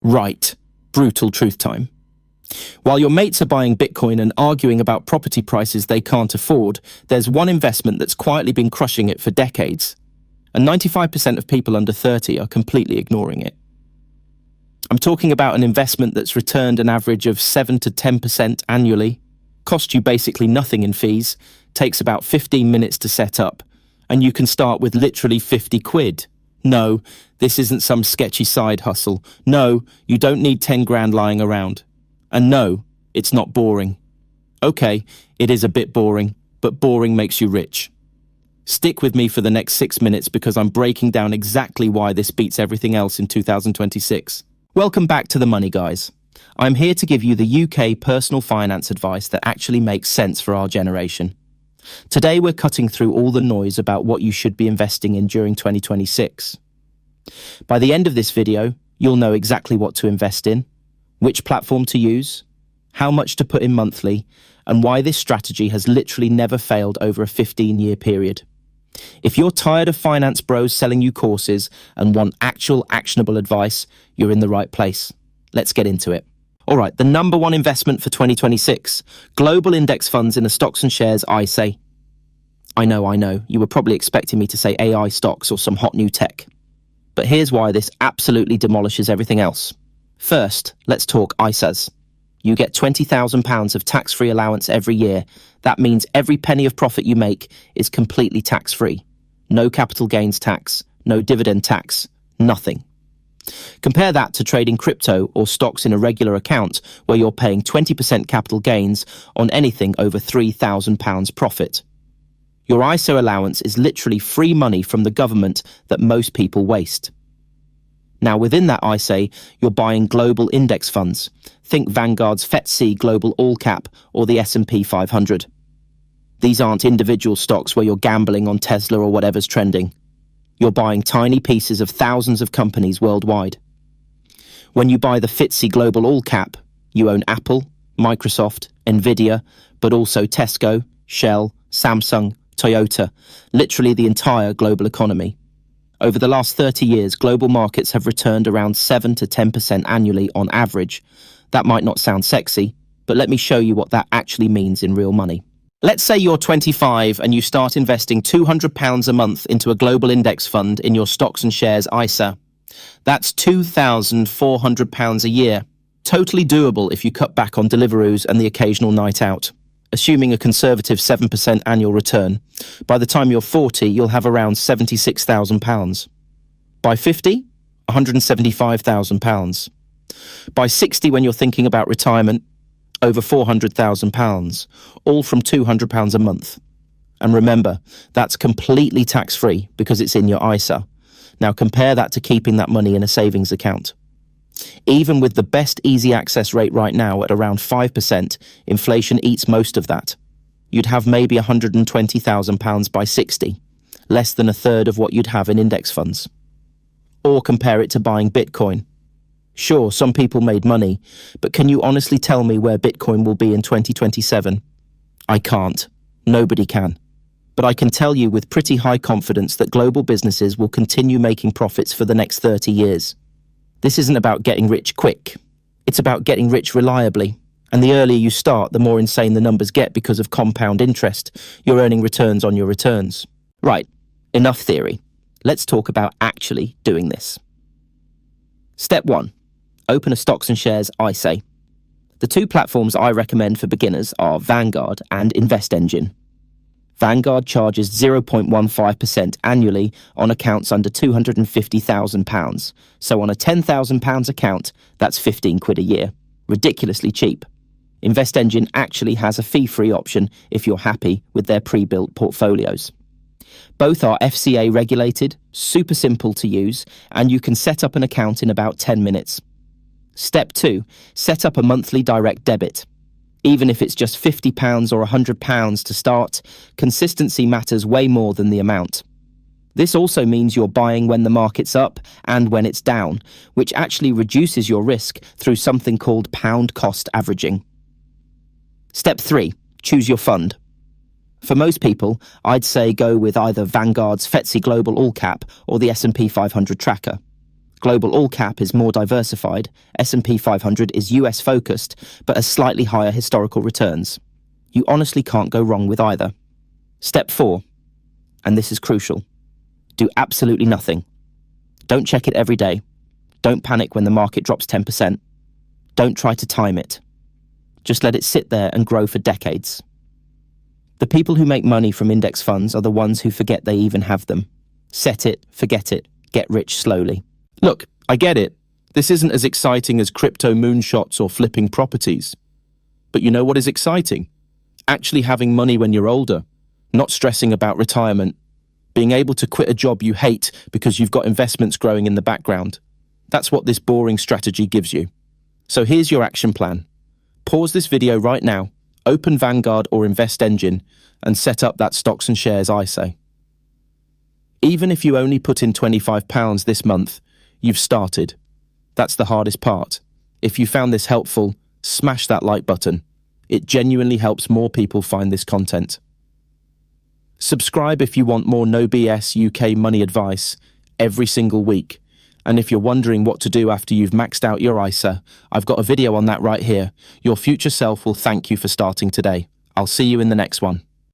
Right. Brutal truth time. While your mates are buying Bitcoin and arguing about property prices they can't afford, there's one investment that's quietly been crushing it for decades. And 95% of people under 30 are completely ignoring it. I'm talking about an investment that's returned an average of 7 to 10% annually, cost you basically nothing in fees, takes about 15 minutes to set up, and you can start with literally 50 quid. No, this isn't some sketchy side hustle. No, you don't need 10 grand lying around. And no, it's not boring. Okay, it is a bit boring, but boring makes you rich. Stick with me for the next 6 minutes because I'm breaking down exactly why this beats everything else in 2026. Welcome back to The Money Guys. I'm here to give you the UK personal finance advice that actually makes sense for our generation. Today we're cutting through all the noise about what you should be investing in during 2026. By the end of this video, you'll know exactly what to invest in, which platform to use, how much to put in monthly, and why this strategy has literally never failed over a 15-year period. If you're tired of finance bros selling you courses and want actual actionable advice, you're in the right place. Let's get into it. All right, the number one investment for 2026, global index funds in the stocks and shares ISA. I know, you were probably expecting me to say AI stocks or some hot new tech. But here's why this absolutely demolishes everything else. First, let's talk ISAs. You get £20,000 of tax-free allowance every year. That means every penny of profit you make is completely tax-free. No capital gains tax, no dividend tax, nothing. Compare that to trading crypto or stocks in a regular account where you're paying 20% capital gains on anything over £3,000 profit. Your ISA allowance is literally free money from the government that most people waste. Now, within that ISA, you're buying global index funds. Think Vanguard's FTSE Global All Cap or the S&P 500. These aren't individual stocks where you're gambling on Tesla or whatever's trending. You're buying tiny pieces of thousands of companies worldwide. When you buy the FTSE Global All Cap, you own Apple, Microsoft, Nvidia, but also Tesco, Shell, Samsung, Toyota, literally the entire global economy. Over the last 30 years, global markets have returned around 7 to 10% annually on average. That might not sound sexy, but let me show you what that actually means in real money. Let's say you're 25 and you start investing £200 a month into a global index fund in your stocks and shares ISA. That's £2,400 a year. Totally doable if you cut back on Deliveroos and the occasional night out. Assuming a conservative 7% annual return, by the time you're 40, you'll have around £76,000. By 50, £175,000. By 60, when you're thinking about retirement, over £400,000, all from £200 a month. And remember, that's completely tax-free because it's in your ISA. Now compare that to keeping that money in a savings account. Even with the best easy access rate right now at around 5%, inflation eats most of that. You'd have maybe £120,000 by 60, less than a third of what you'd have in index funds. Or compare it to buying Bitcoin. Sure, some people made money, but can you honestly tell me where Bitcoin will be in 2027? I can't. Nobody can. But I can tell you with pretty high confidence that global businesses will continue making profits for the next 30 years. This isn't about getting rich quick. It's about getting rich reliably. And the earlier you start, the more insane the numbers get because of compound interest. You're earning returns on your returns. Right, enough theory. Let's talk about actually doing this. Step 1. Open a stocks and shares ISA. The two platforms I recommend for beginners are Vanguard and InvestEngine. Vanguard charges 0.15% annually on accounts under £250,000. So on a £10,000 account, that's 15 quid a year. Ridiculously cheap. InvestEngine actually has a fee-free option if you're happy with their pre-built portfolios. Both are FCA regulated, super simple to use, and you can set up an account in about 10 minutes. Step 2. Set up a monthly direct debit. Even if it's just £50 or £100 to start, consistency matters way more than the amount. This also means you're buying when the market's up and when it's down, which actually reduces your risk through something called pound cost averaging. Step 3. Choose your fund. For most people, I'd say go with either Vanguard's FTSE Global All Cap or the S&P 500 tracker. Global All Cap is more diversified, S&P 500 is US focused, but has slightly higher historical returns. You honestly can't go wrong with either. Step 4, and this is crucial. Do absolutely nothing. Don't check it every day. Don't panic when the market drops 10%. Don't try to time it. Just let it sit there and grow for decades. The people who make money from index funds are the ones who forget they even have them. Set it, forget it, get rich slowly. Look, I get it. This isn't as exciting as crypto moonshots or flipping properties. But you know what is exciting? Actually having money when you're older, not stressing about retirement, being able to quit a job you hate because you've got investments growing in the background. That's what this boring strategy gives you. So here's your action plan. Pause this video right now, open Vanguard or Invest Engine, and set up that stocks and shares ISA. Even if you only put in £25 this month, you've started. That's the hardest part. If you found this helpful, smash that like button. It genuinely helps more people find this content. Subscribe if you want more no BS UK money advice every single week. And if you're wondering what to do after you've maxed out your ISA, I've got a video on that right here. Your future self will thank you for starting today. I'll see you in the next one.